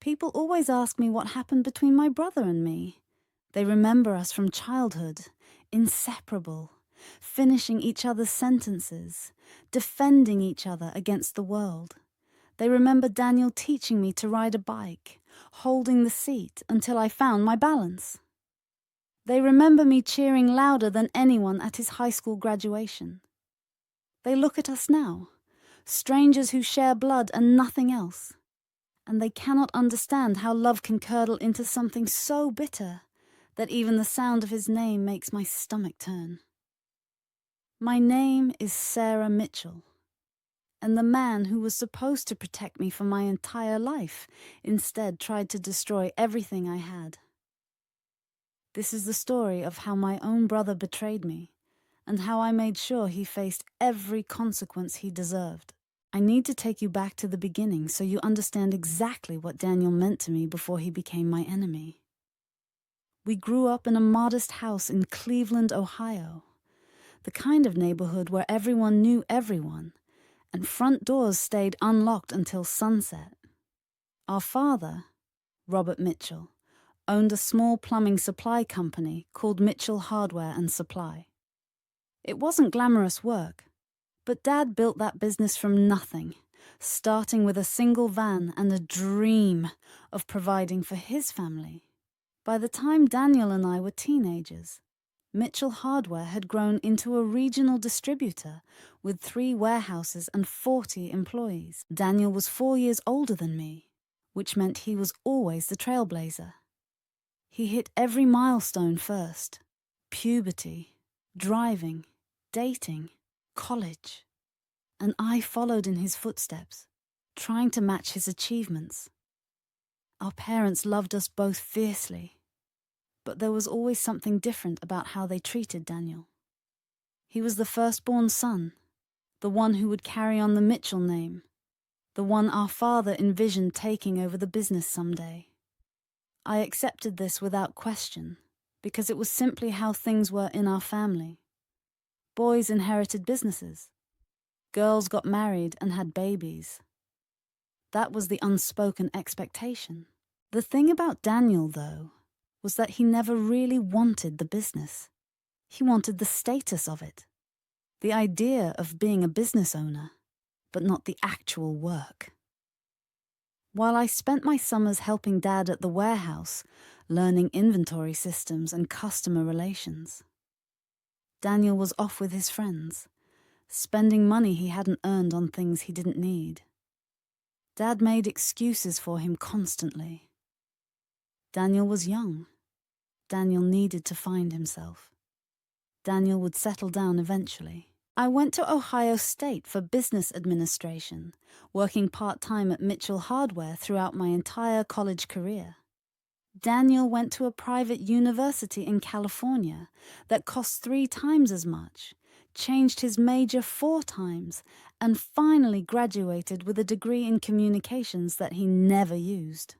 People always ask me what happened between my brother and me. They remember us from childhood, inseparable, finishing each other's sentences, defending each other against the world. They remember Daniel teaching me to ride a bike, holding the seat until I found my balance. They remember me cheering louder than anyone at his high school graduation. They look at us now, strangers who share blood and nothing else, and they cannot understand how love can curdle into something so bitter that even the sound of his name makes my stomach turn. My name is Sarah Mitchell, and the man who was supposed to protect me for my entire life instead tried to destroy everything I had. This is the story of how my own brother betrayed me, and how I made sure he faced every consequence he deserved. I need to take you back to the beginning so you understand exactly what Daniel meant to me before he became my enemy. We grew up in a modest house in Cleveland, Ohio, the kind of neighborhood where everyone knew everyone, and front doors stayed unlocked until sunset. Our father, Robert Mitchell, owned a small plumbing supply company called Mitchell Hardware and Supply. It wasn't glamorous work, but Dad built that business from nothing, starting with a single van and a dream of providing for his family. By the time Daniel and I were teenagers, Mitchell Hardware had grown into a regional distributor with 3 warehouses and 40 employees. Daniel was 4 years older than me, which meant he was always the trailblazer. He hit every milestone first: puberty, driving, dating, college. And I followed in his footsteps, trying to match his achievements. Our parents loved us both fiercely, but there was always something different about how they treated Daniel. He was the firstborn son, the one who would carry on the Mitchell name, the one our father envisioned taking over the business someday. I accepted this without question, because it was simply how things were in our family. Boys inherited businesses. Girls got married and had babies. That was the unspoken expectation. The thing about Daniel, though, was that he never really wanted the business. He wanted the status of it, the idea of being a business owner, but not the actual work. While I spent my summers helping Dad at the warehouse, learning inventory systems and customer relations, Daniel was off with his friends, spending money he hadn't earned on things he didn't need. Dad made excuses for him constantly. Daniel was young. Daniel needed to find himself. Daniel would settle down eventually. I went to Ohio State for business administration, working part-time at Mitchell Hardware throughout my entire college career. Daniel went to a private university in California that cost 3 times as much, changed his major 4 times, and finally graduated with a degree in communications that he never used.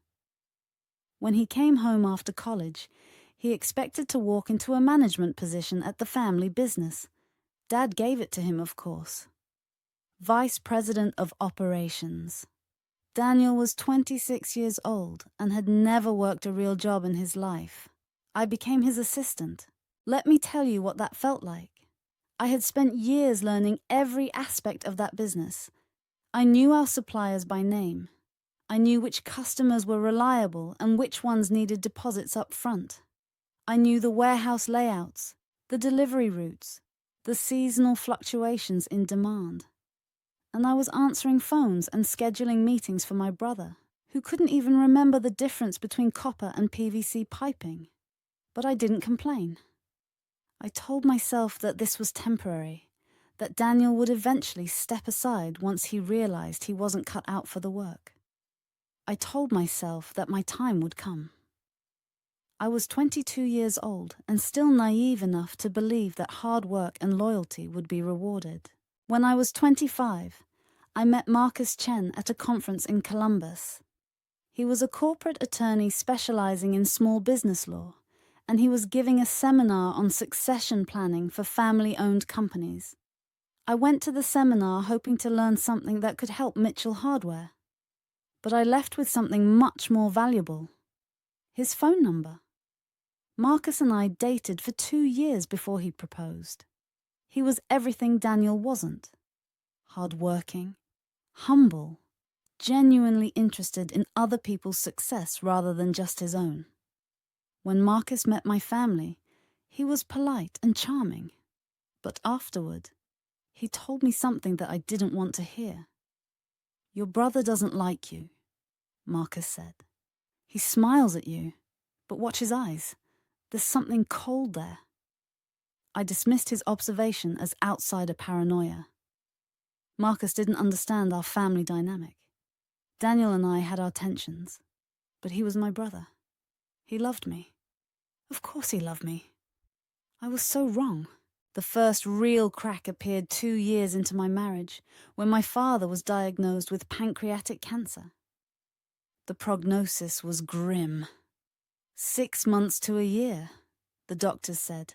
When he came home after college, he expected to walk into a management position at the family business. Dad gave it to him, of course. Vice President of Operations. Daniel was 26 years old and had never worked a real job in his life. I became his assistant. Let me tell you what that felt like. I had spent years learning every aspect of that business. I knew our suppliers by name. I knew which customers were reliable and which ones needed deposits up front. I knew the warehouse layouts, the delivery routes, the seasonal fluctuations in demand. And I was answering phones and scheduling meetings for my brother, who couldn't even remember the difference between copper and PVC piping. But I didn't complain. I told myself that this was temporary, that Daniel would eventually step aside once he realized he wasn't cut out for the work. I told myself that my time would come. I was 22 years old and still naive enough to believe that hard work and loyalty would be rewarded. When I was 25, I met Marcus Chen at a conference in Columbus. He was a corporate attorney specializing in small business law, and he was giving a seminar on succession planning for family-owned companies. I went to the seminar hoping to learn something that could help Mitchell Hardware. But I left with something much more valuable. His phone number. Marcus and I dated for 2 years before he proposed. He was everything Daniel wasn't. Hard-working, humble, genuinely interested in other people's success rather than just his own. When Marcus met my family, he was polite and charming. But afterward, he told me something that I didn't want to hear. "Your brother doesn't like you," Marcus said. "He smiles at you, but watch his eyes. There's something cold there." I dismissed his observation as outsider paranoia. Marcus didn't understand our family dynamic. Daniel and I had our tensions, but he was my brother. He loved me. Of course he loved me. I was so wrong. The first real crack appeared 2 years into my marriage, when my father was diagnosed with pancreatic cancer. The prognosis was grim. 6 months to a year, the doctors said.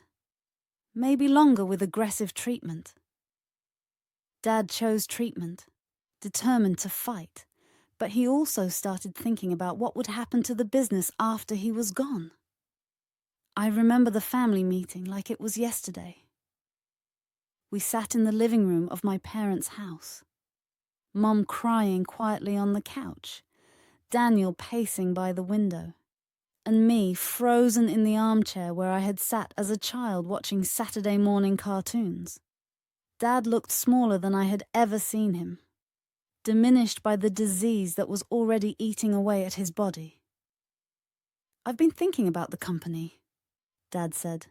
Maybe longer with aggressive treatment. Dad chose treatment, determined to fight, but he also started thinking about what would happen to the business after he was gone. I remember the family meeting like it was yesterday. We sat in the living room of my parents' house. Mum crying quietly on the couch, Daniel pacing by the window, and me frozen in the armchair where I had sat as a child watching Saturday morning cartoons. Dad looked smaller than I had ever seen him, diminished by the disease that was already eating away at his body. "I've been thinking about the company," Dad said,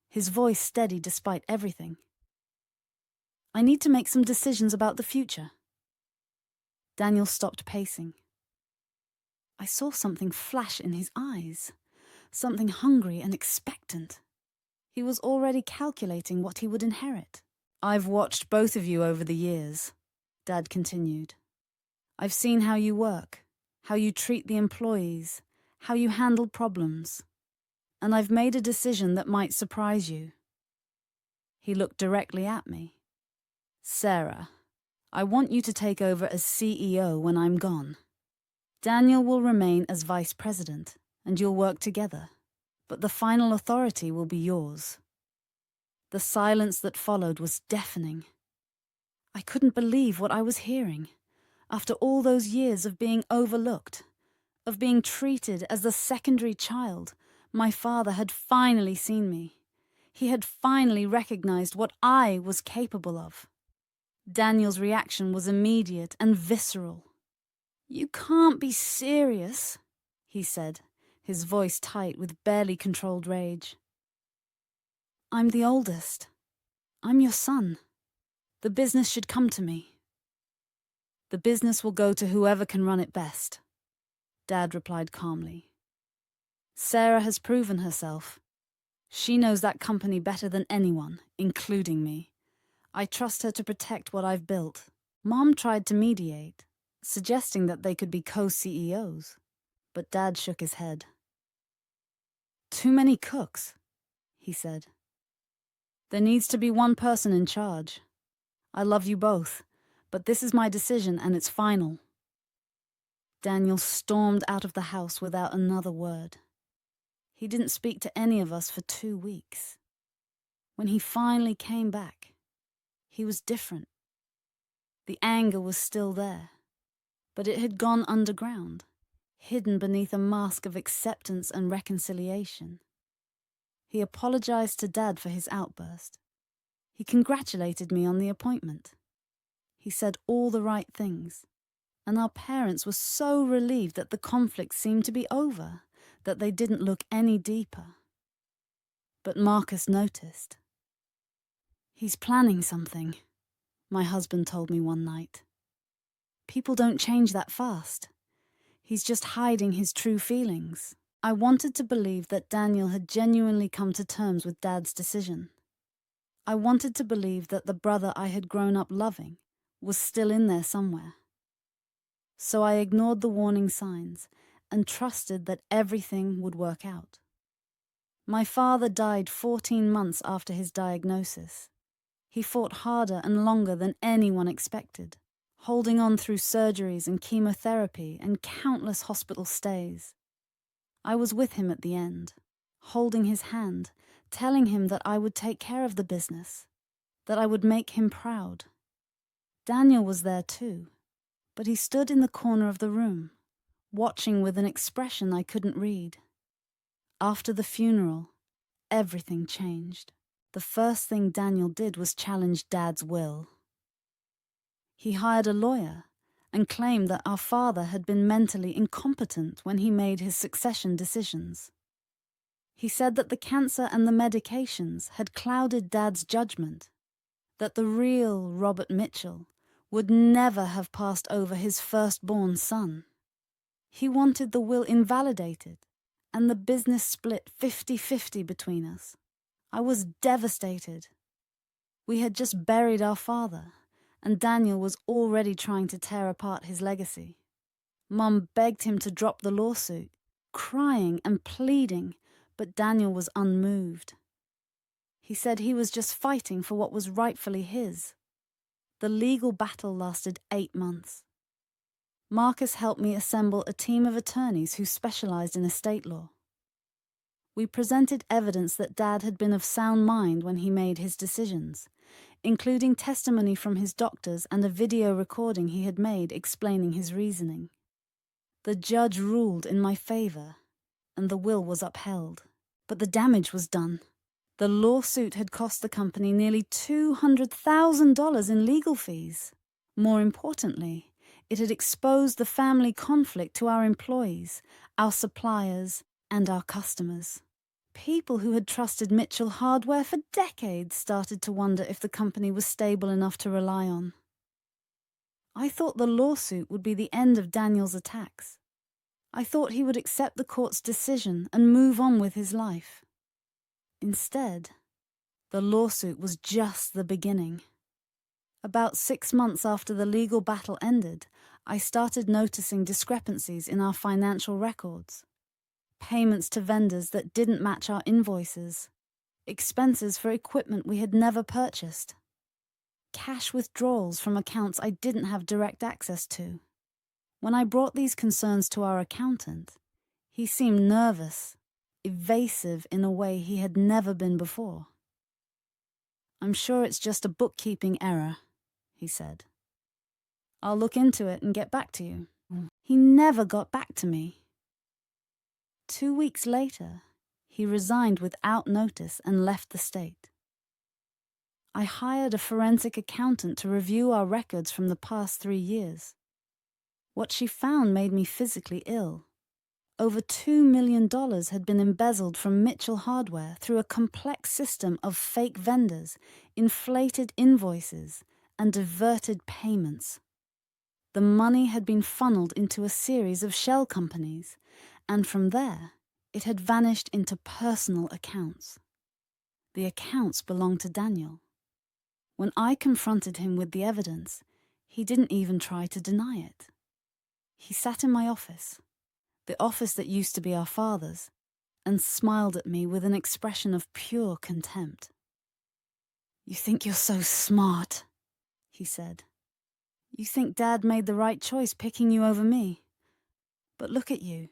his voice steady despite everything. "I need to make some decisions about the future." Daniel stopped pacing. I saw something flash in his eyes, something hungry and expectant. He was already calculating what he would inherit. "I've watched both of you over the years," Dad continued. "I've seen how you work, how you treat the employees, how you handle problems. And I've made a decision that might surprise you." He looked directly at me. "Sarah, I want you to take over as CEO when I'm gone. Daniel will remain as vice president, and you'll work together. But the final authority will be yours." The silence that followed was deafening. I couldn't believe what I was hearing. After all those years of being overlooked, of being treated as the secondary child, my father had finally seen me. He had finally recognized what I was capable of. Daniel's reaction was immediate and visceral. "You can't be serious," he said, his voice tight with barely controlled rage. "I'm the oldest. I'm your son. The business should come to me." "The business will go to whoever can run it best," Dad replied calmly. "Sarah has proven herself. She knows that company better than anyone, including me. I trust her to protect what I've built." Mom tried to mediate, suggesting that they could be co-CEOs, but Dad shook his head. "Too many cooks," he said. "There needs to be one person in charge. I love you both, but this is my decision and it's final." Daniel stormed out of the house without another word. He didn't speak to any of us for 2 weeks. When he finally came back, he was different. The anger was still there, but it had gone underground, hidden beneath a mask of acceptance and reconciliation. He apologized to Dad for his outburst. He congratulated me on the appointment. He said all the right things, and our parents were so relieved that the conflict seemed to be over, that they didn't look any deeper. But Marcus noticed. "He's planning something," my husband told me one night. "People don't change that fast. He's just hiding his true feelings." I wanted to believe that Daniel had genuinely come to terms with Dad's decision. I wanted to believe that the brother I had grown up loving was still in there somewhere. So I ignored the warning signs and trusted that everything would work out. My father died 14 months after his diagnosis. He fought harder and longer than anyone expected, holding on through surgeries and chemotherapy and countless hospital stays. I was with him at the end, holding his hand, telling him that I would take care of the business, that I would make him proud. Daniel was there too, but he stood in the corner of the room, watching with an expression I couldn't read. After the funeral, everything changed. The first thing Daniel did was challenge Dad's will. He hired a lawyer and claimed that our father had been mentally incompetent when he made his succession decisions. He said that the cancer and the medications had clouded Dad's judgment, that the real Robert Mitchell would never have passed over his firstborn son. He wanted the will invalidated and the business split 50-50 between us. I was devastated. We had just buried our father, and Daniel was already trying to tear apart his legacy. Mum begged him to drop the lawsuit, crying and pleading, but Daniel was unmoved. He said he was just fighting for what was rightfully his. The legal battle lasted 8 months. Marcus helped me assemble a team of attorneys who specialized in estate law. We presented evidence that Dad had been of sound mind when he made his decisions, including testimony from his doctors and a video recording he had made explaining his reasoning. The judge ruled in my favor, and the will was upheld. But the damage was done. The lawsuit had cost the company nearly $200,000 in legal fees. More importantly, it had exposed the family conflict to our employees, our suppliers, and our customers. People who had trusted Mitchell Hardware for decades started to wonder if the company was stable enough to rely on. I thought the lawsuit would be the end of Daniel's attacks. I thought he would accept the court's decision and move on with his life. Instead, the lawsuit was just the beginning. About 6 months after the legal battle ended, I started noticing discrepancies in our financial records. Payments to vendors that didn't match our invoices, expenses for equipment we had never purchased, cash withdrawals from accounts I didn't have direct access to. When I brought these concerns to our accountant, he seemed nervous, evasive in a way he had never been before. "I'm sure it's just a bookkeeping error," he said. "I'll look into it and get back to you." He never got back to me. 2 weeks later, he resigned without notice and left the state. I hired a forensic accountant to review our records from the past 3 years. What she found made me physically ill. Over $2 million had been embezzled from Mitchell Hardware through a complex system of fake vendors, inflated invoices, and diverted payments. The money had been funneled into a series of shell companies, and from there, it had vanished into personal accounts. The accounts belonged to Daniel. When I confronted him with the evidence, he didn't even try to deny it. He sat in my office, the office that used to be our father's, and smiled at me with an expression of pure contempt. "You think you're so smart," he said. "You think Dad made the right choice picking you over me. But look at you.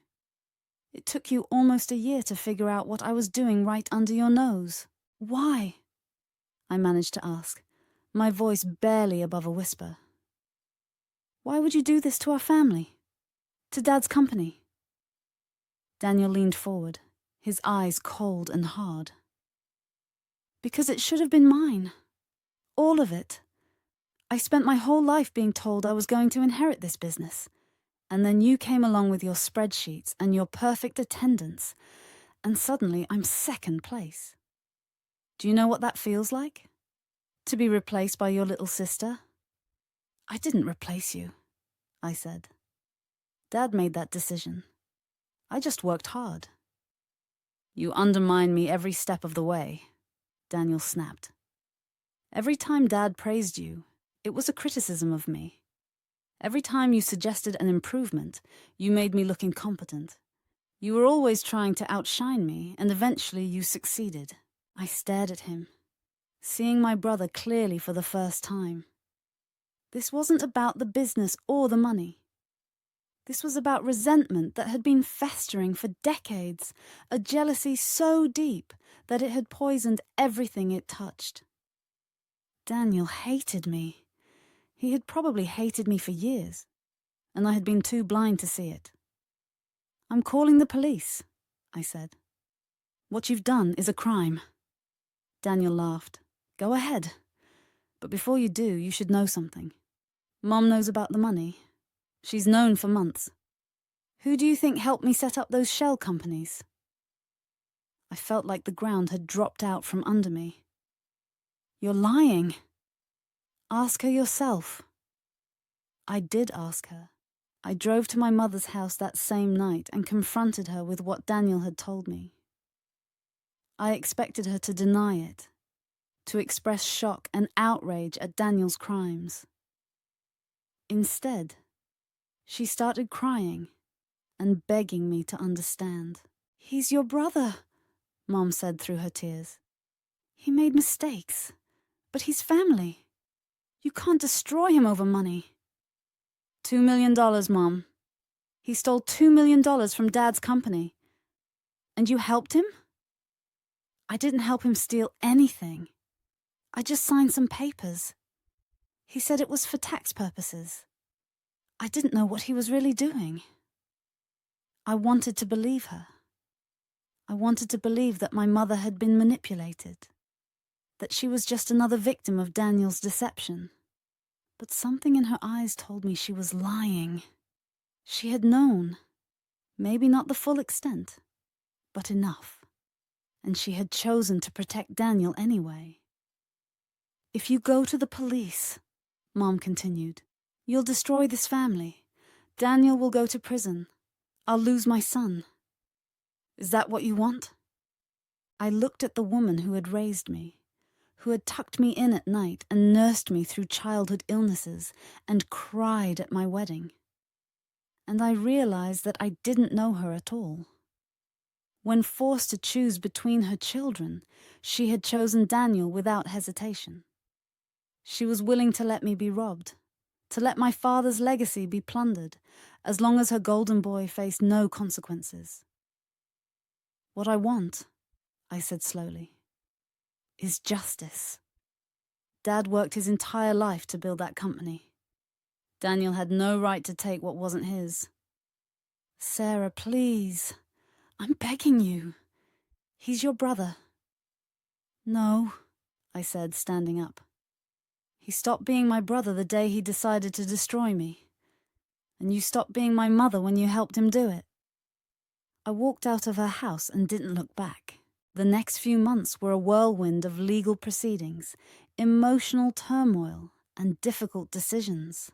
It took you almost a year to figure out what I was doing right under your nose. Why?" I managed to ask, my voice barely above a whisper. "Why would you do this to our family? To Dad's company?" Daniel leaned forward, his eyes cold and hard. "Because it should have been mine. All of it. I spent my whole life being told I was going to inherit this business. And then you came along with your spreadsheets and your perfect attendance, and suddenly I'm second place. Do you know what that feels like? To be replaced by your little sister?" "I didn't replace you," I said. "Dad made that decision. I just worked hard." "You undermined me every step of the way," Daniel snapped. "Every time Dad praised you, it was a criticism of me. Every time you suggested an improvement, you made me look incompetent. You were always trying to outshine me, and eventually you succeeded." I stared at him, seeing my brother clearly for the first time. This wasn't about the business or the money. This was about resentment that had been festering for decades, a jealousy so deep that it had poisoned everything it touched. Daniel hated me. He had probably hated me for years, and I had been too blind to see it. "I'm calling the police," I said. "What you've done is a crime." Daniel laughed. "Go ahead. But before you do, you should know something. Mom knows about the money. She's known for months. Who do you think helped me set up those shell companies?" I felt like the ground had dropped out from under me. "You're lying." "Ask her yourself." I did ask her. I drove to my mother's house that same night and confronted her with what Daniel had told me. I expected her to deny it, to express shock and outrage at Daniel's crimes. Instead, she started crying and begging me to understand. "He's your brother," Mom said through her tears. "He made mistakes, but he's family. You can't destroy him over money." $2 million, Mom. He stole $2 million from Dad's company. And you helped him? I didn't help him steal anything. I just signed some papers. He said it was for tax purposes. I didn't know what he was really doing. I wanted to believe her. I wanted to believe that my mother had been manipulated, that she was just another victim of Daniel's deception. But something in her eyes told me she was lying. She had known, maybe not the full extent, but enough. And she had chosen to protect Daniel anyway. "If you go to the police," Mom continued, "you'll destroy this family. Daniel will go to prison. I'll lose my son. Is that what you want?" I looked at the woman who had raised me, who had tucked me in at night and nursed me through childhood illnesses and cried at my wedding. And I realized that I didn't know her at all. When forced to choose between her children, she had chosen Daniel without hesitation. She was willing to let me be robbed, to let my father's legacy be plundered, as long as her golden boy faced no consequences. "What I want," I said slowly, "is justice. Dad worked his entire life to build that company. Daniel had no right to take what wasn't his. Sarah, please. I'm begging you. He's your brother." "No," I said, standing up. "He stopped being my brother the day he decided to destroy me. And you stopped being my mother when you helped him do it." I walked out of her house and didn't look back. The next few months were a whirlwind of legal proceedings, emotional turmoil, and difficult decisions.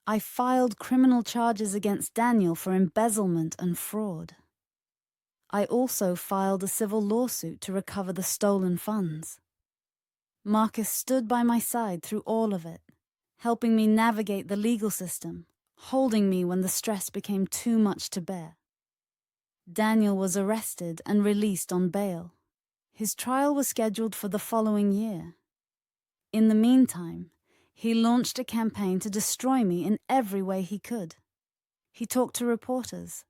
I filed criminal charges against Daniel for embezzlement and fraud. I also filed a civil lawsuit to recover the stolen funds. Marcus stood by my side through all of it, helping me navigate the legal system, holding me when the stress became too much to bear. Daniel was arrested and released on bail. His trial was scheduled for the following year. In the meantime, he launched a campaign to destroy me in every way he could. He talked to reporters,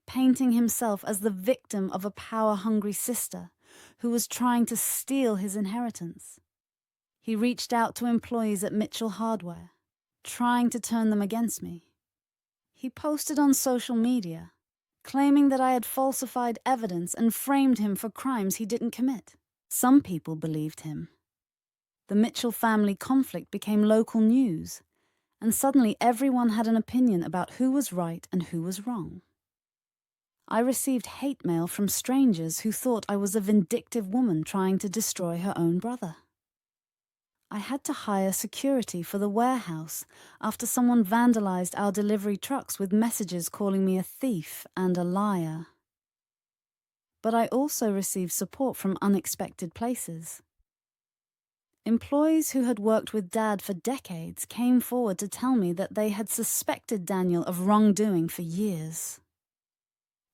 painting himself as the victim of a power-hungry sister who was trying to steal his inheritance. He reached out to employees at Mitchell Hardware, trying to turn them against me. He posted on social media, claiming that I had falsified evidence and framed him for crimes he didn't commit. Some people believed him. The Mitchell family conflict became local news, and suddenly everyone had an opinion about who was right and who was wrong. I received hate mail from strangers who thought I was a vindictive woman trying to destroy her own brother. I had to hire security for the warehouse after someone vandalized our delivery trucks with messages calling me a thief and a liar. But I also received support from unexpected places. Employees who had worked with Dad for decades came forward to tell me that they had suspected Daniel of wrongdoing for years.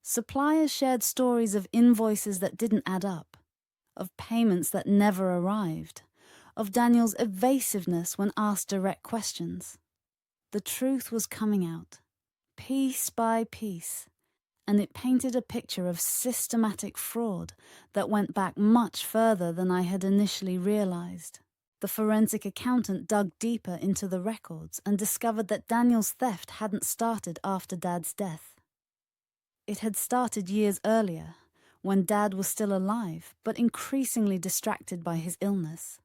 Suppliers shared stories of invoices that didn't add up, of payments that never arrived, of Daniel's evasiveness when asked direct questions. The truth was coming out, piece by piece, and it painted a picture of systematic fraud that went back much further than I had initially realized. The forensic accountant dug deeper into the records and discovered that Daniel's theft hadn't started after Dad's death. It had started years earlier, when Dad was still alive, but increasingly distracted by his illness.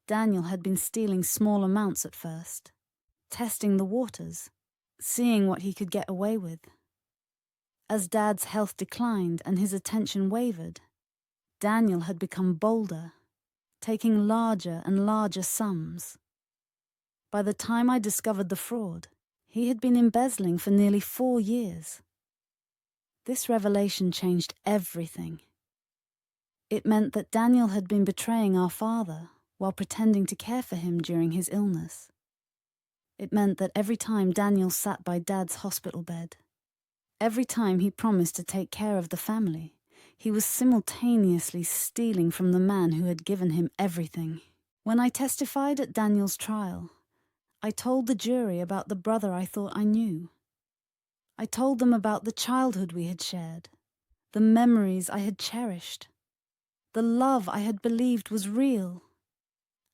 Daniel had been stealing small amounts at first, testing the waters, seeing what he could get away with. As Dad's health declined and his attention wavered, Daniel had become bolder, taking larger and larger sums. By the time I discovered the fraud, he had been embezzling for nearly 4 years. This revelation changed everything. It meant that Daniel had been betraying our father while pretending to care for him during his illness. It meant that every time Daniel sat by Dad's hospital bed, every time he promised to take care of the family, he was simultaneously stealing from the man who had given him everything. When I testified at Daniel's trial, I told the jury about the brother I thought I knew. I told them about the childhood we had shared, the memories I had cherished, the love I had believed was real.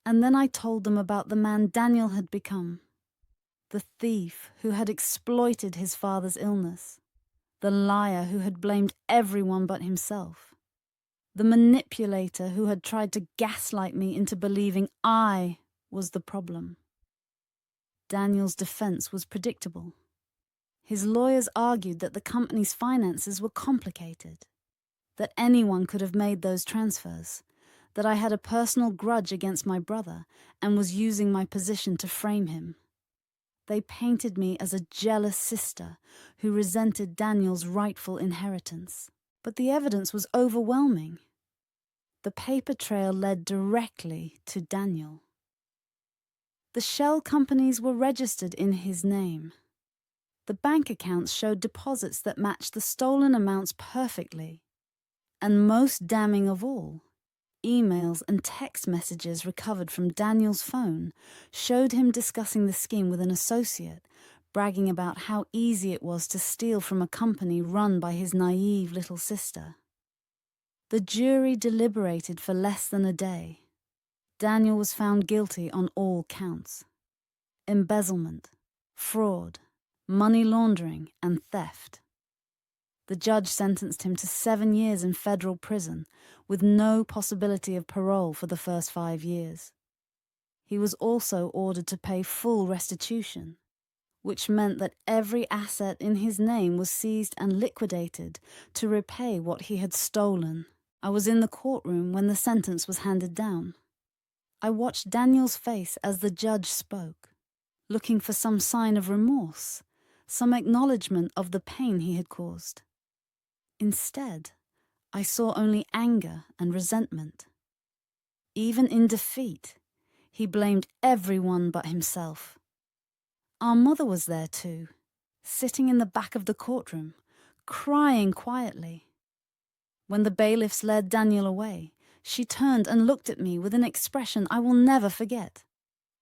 And then I told them about the man Daniel had become, the thief who had exploited his father's illness, the liar who had blamed everyone but himself, the manipulator who had tried to gaslight me into believing I was the problem. Daniel's defense was predictable. His lawyers argued that the company's finances were complicated, that anyone could have made those transfers, that I had a personal grudge against my brother and was using my position to frame him. They painted me as a jealous sister who resented Daniel's rightful inheritance. But the evidence was overwhelming. The paper trail led directly to Daniel. The shell companies were registered in his name. The bank accounts showed deposits that matched the stolen amounts perfectly. And most damning of all, emails and text messages recovered from Daniel's phone showed him discussing the scheme with an associate, bragging about how easy it was to steal from a company run by his naive little sister. The jury deliberated for less than a day. Daniel was found guilty on all counts: embezzlement, fraud, money laundering, and theft. The judge sentenced him to 7 years in federal prison, with no possibility of parole for the first 5 years. He was also ordered to pay full restitution, which meant that every asset in his name was seized and liquidated to repay what he had stolen. I was in the courtroom when the sentence was handed down. I watched Daniel's face as the judge spoke, looking for some sign of remorse, some acknowledgement of the pain he had caused. Instead, I saw only anger and resentment. Even in defeat, he blamed everyone but himself. Our mother was there too, sitting in the back of the courtroom, crying quietly. When the bailiffs led Daniel away, she turned and looked at me with an expression I will never forget.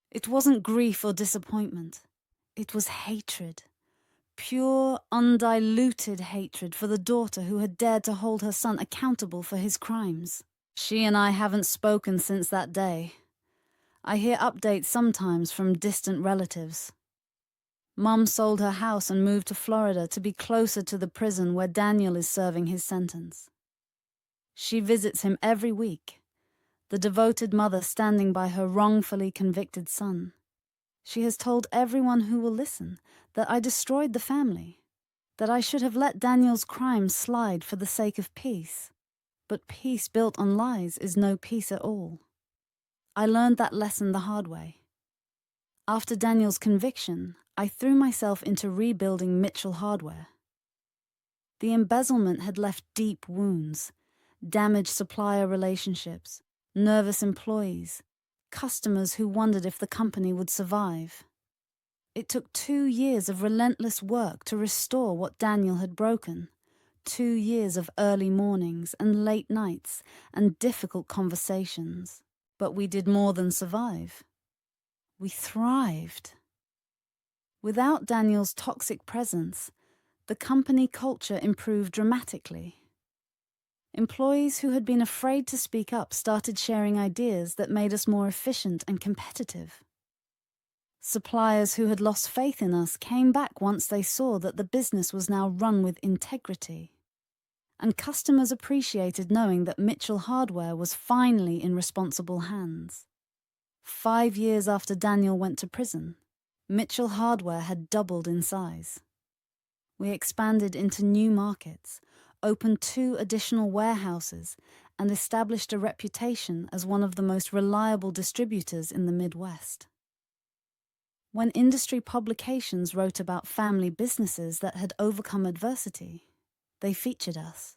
It wasn't grief or disappointment. It was hatred. Pure, undiluted hatred for the daughter who had dared to hold her son accountable for his crimes. She and I haven't spoken since that day. I hear updates sometimes from distant relatives. Mum sold her house and moved to Florida to be closer to the prison where Daniel is serving his sentence. She visits him every week, the devoted mother standing by her wrongfully convicted son. She has told everyone who will listen that I destroyed the family, that I should have let Daniel's crimes slide for the sake of peace. But peace built on lies is no peace at all. I learned that lesson the hard way. After Daniel's conviction, I threw myself into rebuilding Mitchell Hardware. The embezzlement had left deep wounds, damaged supplier relationships, nervous employees, customers who wondered if the company would survive. It took 2 years of relentless work to restore what Daniel had broken. 2 years of early mornings and late nights and difficult conversations. But we did more than survive. We thrived. Without Daniel's toxic presence, the company culture improved dramatically. Employees who had been afraid to speak up started sharing ideas that made us more efficient and competitive. Suppliers who had lost faith in us came back once they saw that the business was now run with integrity. And customers appreciated knowing that Mitchell Hardware was finally in responsible hands. 5 years after Daniel went to prison, Mitchell Hardware had doubled in size. We expanded into new markets, opened 2 additional warehouses, and established a reputation as one of the most reliable distributors in the Midwest. When industry publications wrote about family businesses that had overcome adversity, they featured us.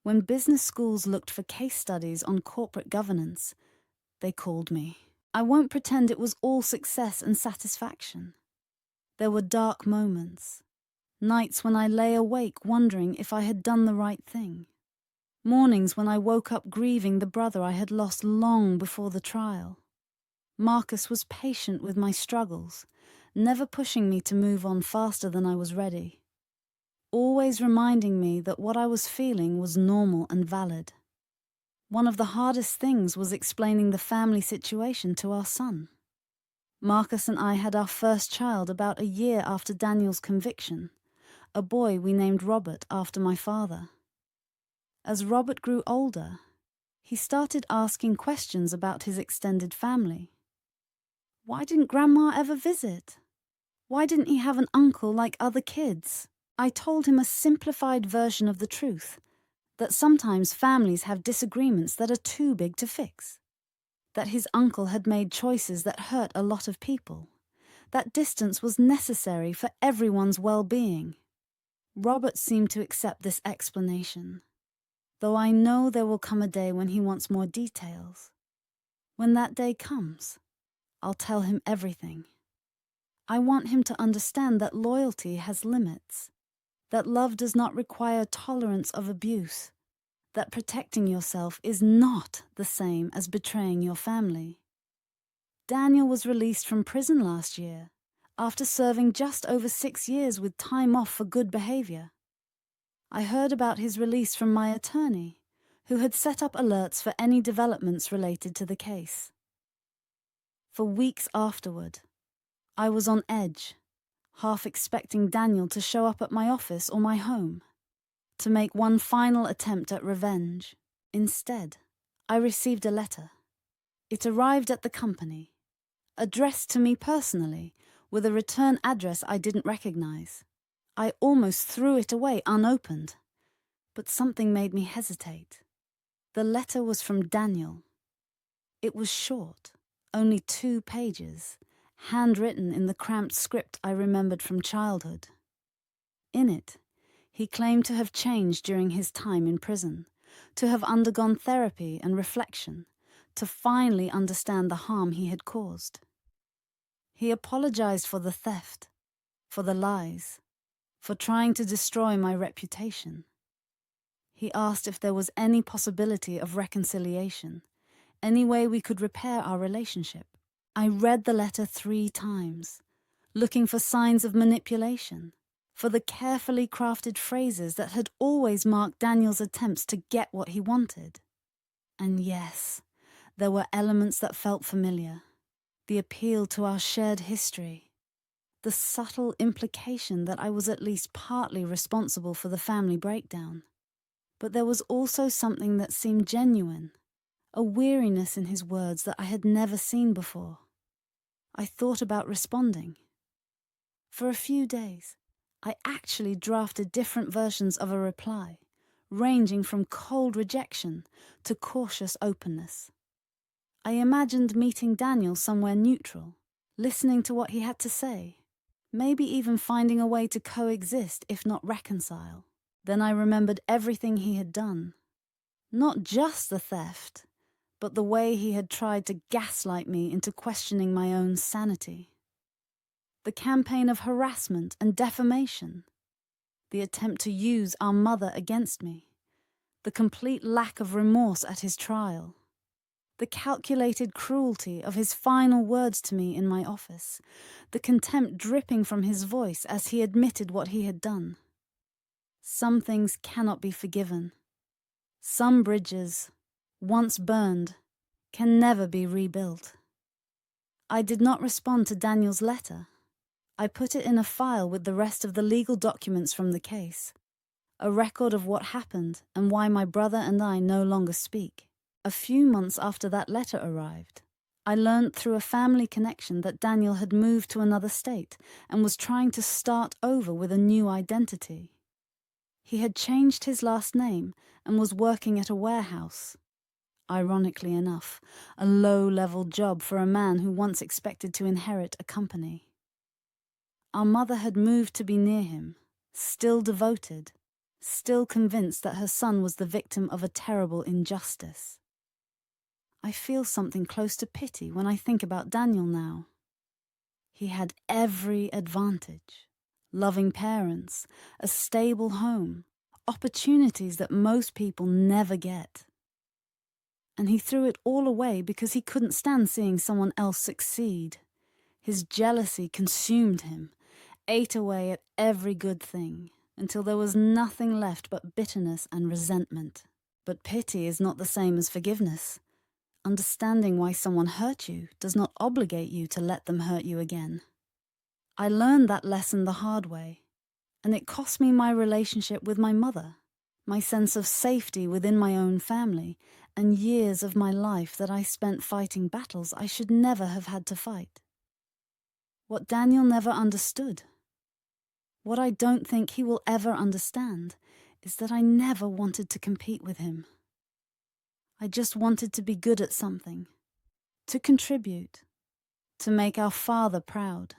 When business schools looked for case studies on corporate governance, they called me. I won't pretend it was all success and satisfaction. There were dark moments. Nights when I lay awake wondering if I had done the right thing. Mornings when I woke up grieving the brother I had lost long before the trial. Marcus was patient with my struggles, never pushing me to move on faster than I was ready. Always reminding me that what I was feeling was normal and valid. One of the hardest things was explaining the family situation to our son. Marcus and I had our first child about a year after Daniel's conviction, a boy we named Robert after my father. As Robert grew older, he started asking questions about his extended family. Why didn't Grandma ever visit? Why didn't he have an uncle like other kids? I told him a simplified version of the truth, that sometimes families have disagreements that are too big to fix, that his uncle had made choices that hurt a lot of people, that distance was necessary for everyone's well-being. Robert seemed to accept this explanation, though I know there will come a day when he wants more details. When that day comes, I'll tell him everything. I want him to understand that loyalty has limits, that love does not require tolerance of abuse, that protecting yourself is not the same as betraying your family. Daniel was released from prison last year, after serving just over 6 years with time off for good behavior. I heard about his release from my attorney, who had set up alerts for any developments related to the case. For weeks afterward, I was on edge, half expecting Daniel to show up at my office or my home, to make one final attempt at revenge. Instead, I received a letter. It arrived at the company, addressed to me personally, with a return address I didn't recognize. I almost threw it away unopened, but something made me hesitate. The letter was from Daniel. It was short, only 2 pages, handwritten in the cramped script I remembered from childhood. In it, he claimed to have changed during his time in prison, to have undergone therapy and reflection, to finally understand the harm he had caused. He apologized for the theft, for the lies, for trying to destroy my reputation. He asked if there was any possibility of reconciliation, any way we could repair our relationship. I read the letter 3 times, looking for signs of manipulation, for the carefully crafted phrases that had always marked Daniel's attempts to get what he wanted. And yes, there were elements that felt familiar. The appeal to our shared history, the subtle implication that I was at least partly responsible for the family breakdown. But there was also something that seemed genuine, a weariness in his words that I had never seen before. I thought about responding. For a few days, I actually drafted different versions of a reply, ranging from cold rejection to cautious openness. I imagined meeting Daniel somewhere neutral, listening to what he had to say, maybe even finding a way to coexist if not reconcile. Then I remembered everything he had done. Not just the theft, but the way he had tried to gaslight me into questioning my own sanity. The campaign of harassment and defamation. The attempt to use our mother against me. The complete lack of remorse at his trial. The calculated cruelty of his final words to me in my office, the contempt dripping from his voice as he admitted what he had done. Some things cannot be forgiven. Some bridges, once burned, can never be rebuilt. I did not respond to Daniel's letter. I put it in a file with the rest of the legal documents from the case, a record of what happened and why my brother and I no longer speak. A few months after that letter arrived, I learned through a family connection that Daniel had moved to another state and was trying to start over with a new identity. He had changed his last name and was working at a warehouse. Ironically enough, a low-level job for a man who once expected to inherit a company. Our mother had moved to be near him, still devoted, still convinced that her son was the victim of a terrible injustice. I feel something close to pity when I think about Daniel now. He had every advantage: loving parents, a stable home, opportunities that most people never get. And he threw it all away because he couldn't stand seeing someone else succeed. His jealousy consumed him, ate away at every good thing, until there was nothing left but bitterness and resentment. But pity is not the same as forgiveness. Understanding why someone hurt you does not obligate you to let them hurt you again. I learned that lesson the hard way, and it cost me my relationship with my mother, my sense of safety within my own family, and years of my life that I spent fighting battles I should never have had to fight. What Daniel never understood, what I don't think he will ever understand, is that I never wanted to compete with him. I just wanted to be good at something, to contribute, to make our father proud.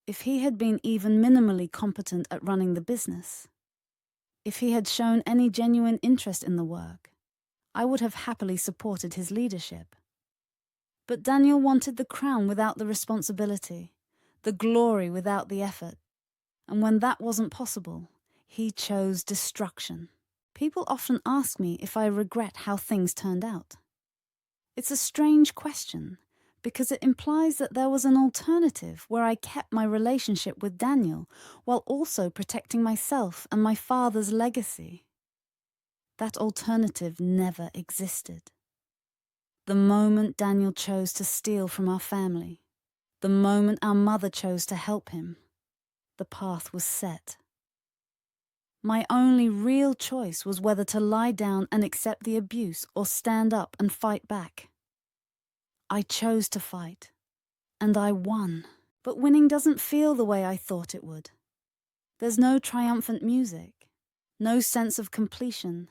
If he had been even minimally competent at running the business, if he had shown any genuine interest in the work, I would have happily supported his leadership. But Daniel wanted the crown without the responsibility, the glory without the effort. And when that wasn't possible, he chose destruction. People often ask me if I regret how things turned out. It's a strange question, because it implies that there was an alternative where I kept my relationship with Daniel while also protecting myself and my father's legacy. That alternative never existed. The moment Daniel chose to steal from our family, the moment our mother chose to help him, the path was set. My only real choice was whether to lie down and accept the abuse or stand up and fight back. I chose to fight, and I won. But winning doesn't feel the way I thought it would. There's no triumphant music, no sense of completion,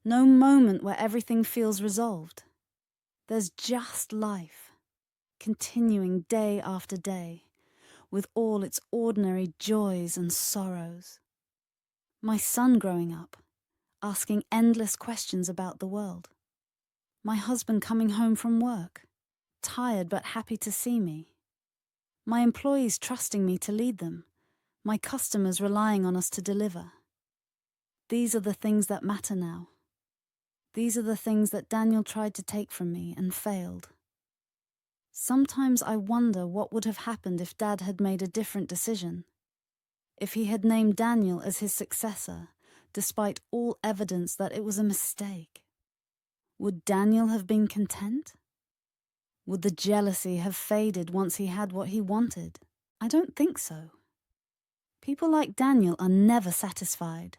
no moment where everything feels resolved. There's just life, continuing day after day, with all its ordinary joys and sorrows. My son growing up, asking endless questions about the world. My husband coming home from work, tired but happy to see me. My employees trusting me to lead them, my customers relying on us to deliver. These are the things that matter now. These are the things that Daniel tried to take from me and failed. Sometimes I wonder what would have happened if Dad had made a different decision. If he had named Daniel as his successor, despite all evidence that it was a mistake. Would Daniel have been content? Would the jealousy have faded once he had what he wanted? I don't think so. People like Daniel are never satisfied.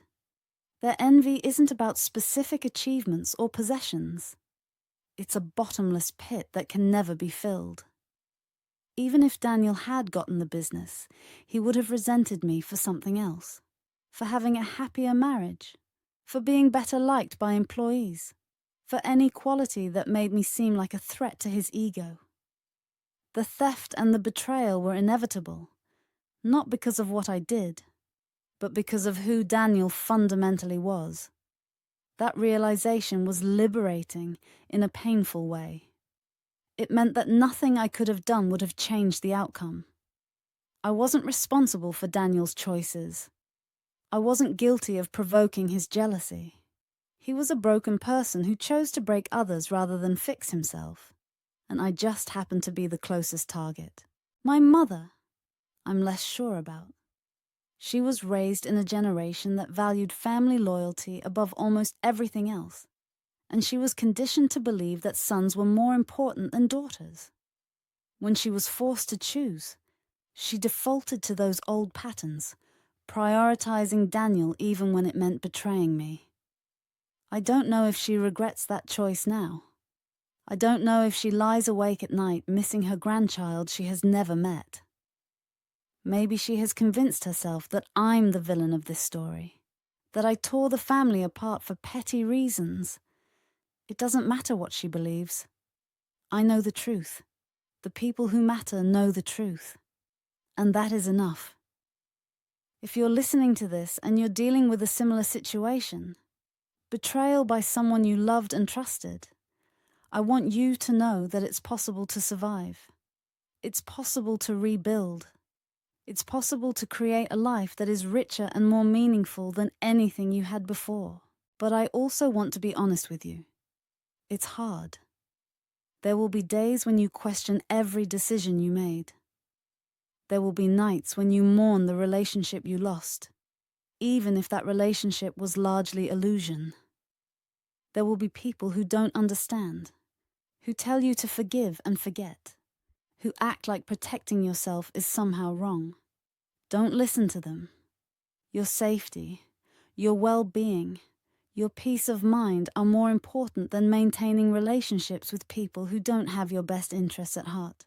Their envy isn't about specific achievements or possessions. It's a bottomless pit that can never be filled. Even if Daniel had gotten the business, he would have resented me for something else, for having a happier marriage, for being better liked by employees, for any quality that made me seem like a threat to his ego. The theft and the betrayal were inevitable, not because of what I did, but because of who Daniel fundamentally was. That realization was liberating in a painful way. It meant that nothing I could have done would have changed the outcome. I wasn't responsible for Daniel's choices. I wasn't guilty of provoking his jealousy. He was a broken person who chose to break others rather than fix himself, and I just happened to be the closest target. My mother, I'm less sure about. She was raised in a generation that valued family loyalty above almost everything else, and she was conditioned to believe that sons were more important than daughters. When she was forced to choose, she defaulted to those old patterns, prioritizing Daniel even when it meant betraying me. I don't know if she regrets that choice now. I don't know if she lies awake at night missing her grandchild she has never met. Maybe she has convinced herself that I'm the villain of this story, that I tore the family apart for petty reasons. It doesn't matter what she believes. I know the truth. The people who matter know the truth. And that is enough. If you're listening to this and you're dealing with a similar situation, betrayal by someone you loved and trusted, I want you to know that it's possible to survive. It's possible to rebuild. It's possible to create a life that is richer and more meaningful than anything you had before. But I also want to be honest with you. It's hard. There will be days when you question every decision you made. There will be nights when you mourn the relationship you lost, even if that relationship was largely illusion. There will be people who don't understand, who tell you to forgive and forget, who act like protecting yourself is somehow wrong. Don't listen to them. Your safety, your well-being, your peace of mind are more important than maintaining relationships with people who don't have your best interests at heart.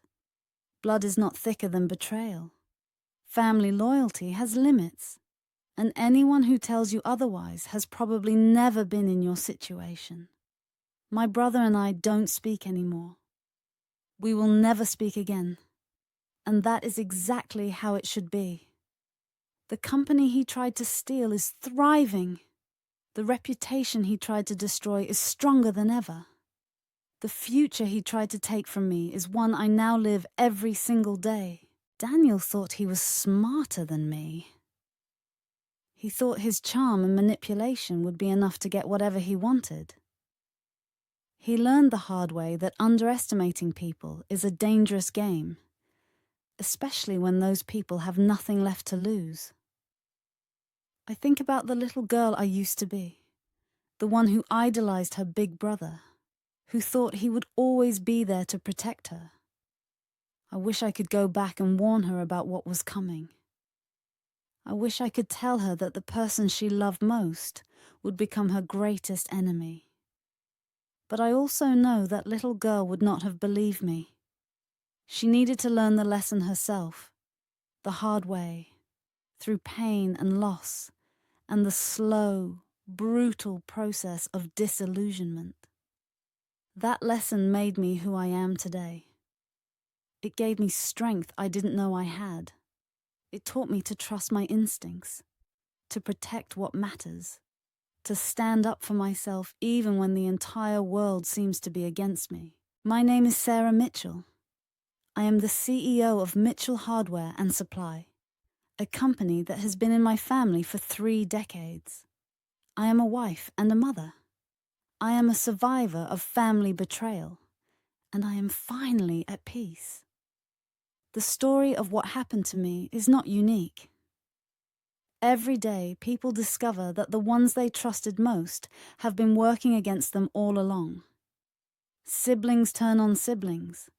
Blood is not thicker than betrayal. Family loyalty has limits, and anyone who tells you otherwise has probably never been in your situation. My brother and I don't speak anymore. We will never speak again, and that is exactly how it should be. The company he tried to steal is thriving. The reputation he tried to destroy is stronger than ever. The future he tried to take from me is one I now live every single day. Daniel thought he was smarter than me. He thought his charm and manipulation would be enough to get whatever he wanted. He learned the hard way that underestimating people is a dangerous game, especially when those people have nothing left to lose. I think about the little girl I used to be, the one who idolized her big brother, who thought he would always be there to protect her. I wish I could go back and warn her about what was coming. I wish I could tell her that the person she loved most would become her greatest enemy. But I also know that little girl would not have believed me. She needed to learn the lesson herself, the hard way, through pain and loss, and the slow, brutal process of disillusionment. That lesson made me who I am today. It gave me strength I didn't know I had. It taught me to trust my instincts, to protect what matters, to stand up for myself even when the entire world seems to be against me. My name is Sarah Mitchell. I am the CEO of Mitchell Hardware and Supply, a company that has been in my family for 3 decades. I am a wife and a mother. I am a survivor of family betrayal, and I am finally at peace. The story of what happened to me is not unique. Every day, people discover that the ones they trusted most have been working against them all along. Siblings turn on siblings.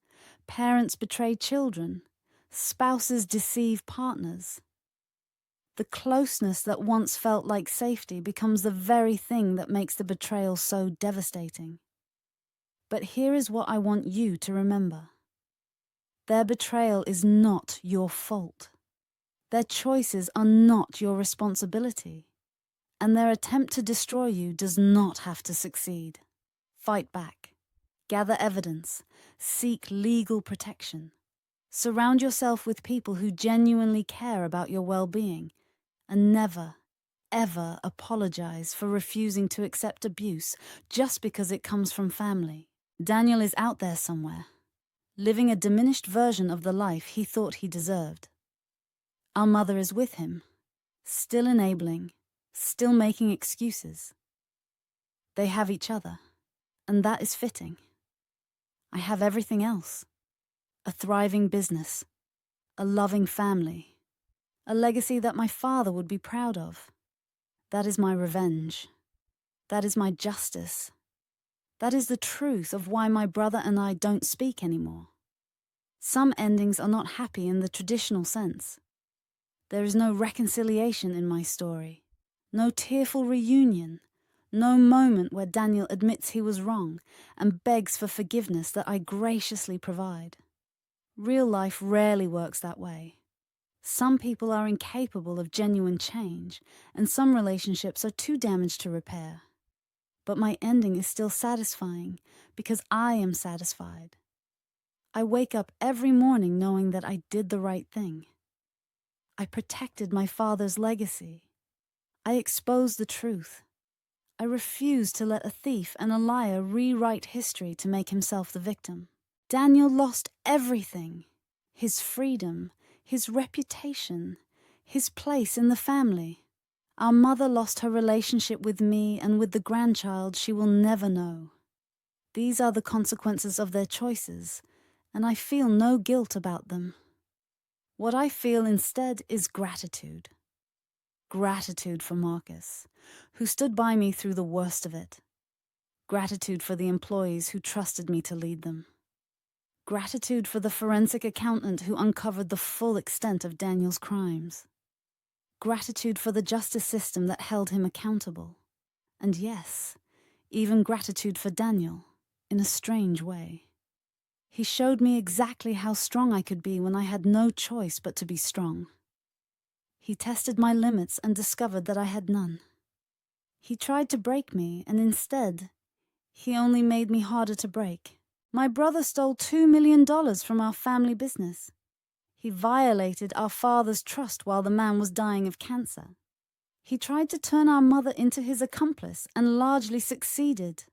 Parents betray children. Spouses deceive partners. The closeness that once felt like safety becomes the very thing that makes the betrayal so devastating. But here is what I want you to remember. Their betrayal is not your fault. Their choices are not your responsibility. And their attempt to destroy you does not have to succeed. Fight back. Gather evidence. Seek legal protection. Surround yourself with people who genuinely care about your well-being, and never, ever apologize for refusing to accept abuse just because it comes from family. Daniel is out there somewhere, living a diminished version of the life he thought he deserved. Our mother is with him, still enabling, still making excuses. They have each other, and that is fitting. I have everything else: a thriving business, a loving family, a legacy that my father would be proud of. That is my revenge. That is my justice. That is the truth of why my brother and I don't speak anymore. Some endings are not happy in the traditional sense. There is no reconciliation in my story, no tearful reunion, no moment where Daniel admits he was wrong and begs for forgiveness that I graciously provide. Real life rarely works that way. Some people are incapable of genuine change, and some relationships are too damaged to repair. But my ending is still satisfying because I am satisfied. I wake up every morning knowing that I did the right thing. I protected my father's legacy. I exposed the truth. I refused to let a thief and a liar rewrite history to make himself the victim. Daniel lost everything: his freedom, his reputation, his place in the family. Our mother lost her relationship with me and with the grandchild she will never know. These are the consequences of their choices, and I feel no guilt about them. What I feel instead is gratitude. Gratitude for Marcus, who stood by me through the worst of it. Gratitude for the employees who trusted me to lead them. Gratitude for the forensic accountant who uncovered the full extent of Daniel's crimes. Gratitude for the justice system that held him accountable. And yes, even gratitude for Daniel, in a strange way. He showed me exactly how strong I could be when I had no choice but to be strong. He tested my limits and discovered that I had none. He tried to break me, and instead, he only made me harder to break. My brother stole $2 million from our family business. He violated our father's trust while the man was dying of cancer. He tried to turn our mother into his accomplice and largely succeeded.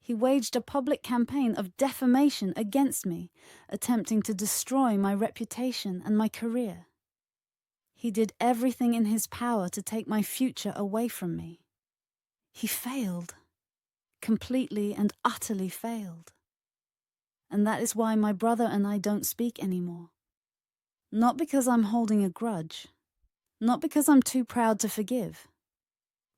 He waged a public campaign of defamation against me, attempting to destroy my reputation and my career. He did everything in his power to take my future away from me. He failed. Completely and utterly failed. And that is why my brother and I don't speak anymore. Not because I'm holding a grudge. Not because I'm too proud to forgive.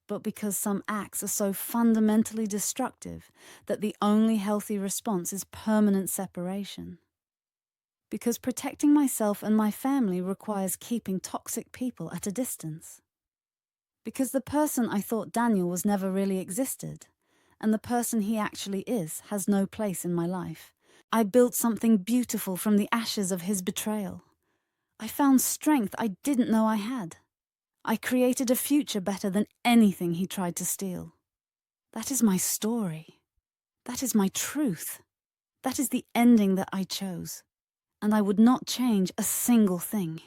But because some acts are so fundamentally destructive that the only healthy response is permanent separation. Because protecting myself and my family requires keeping toxic people at a distance. Because the person I thought Daniel was never really existed, and the person he actually is has no place in my life. I built something beautiful from the ashes of his betrayal. I found strength I didn't know I had. I created a future better than anything he tried to steal. That is my story. That is my truth. That is the ending that I chose. And I would not change a single thing.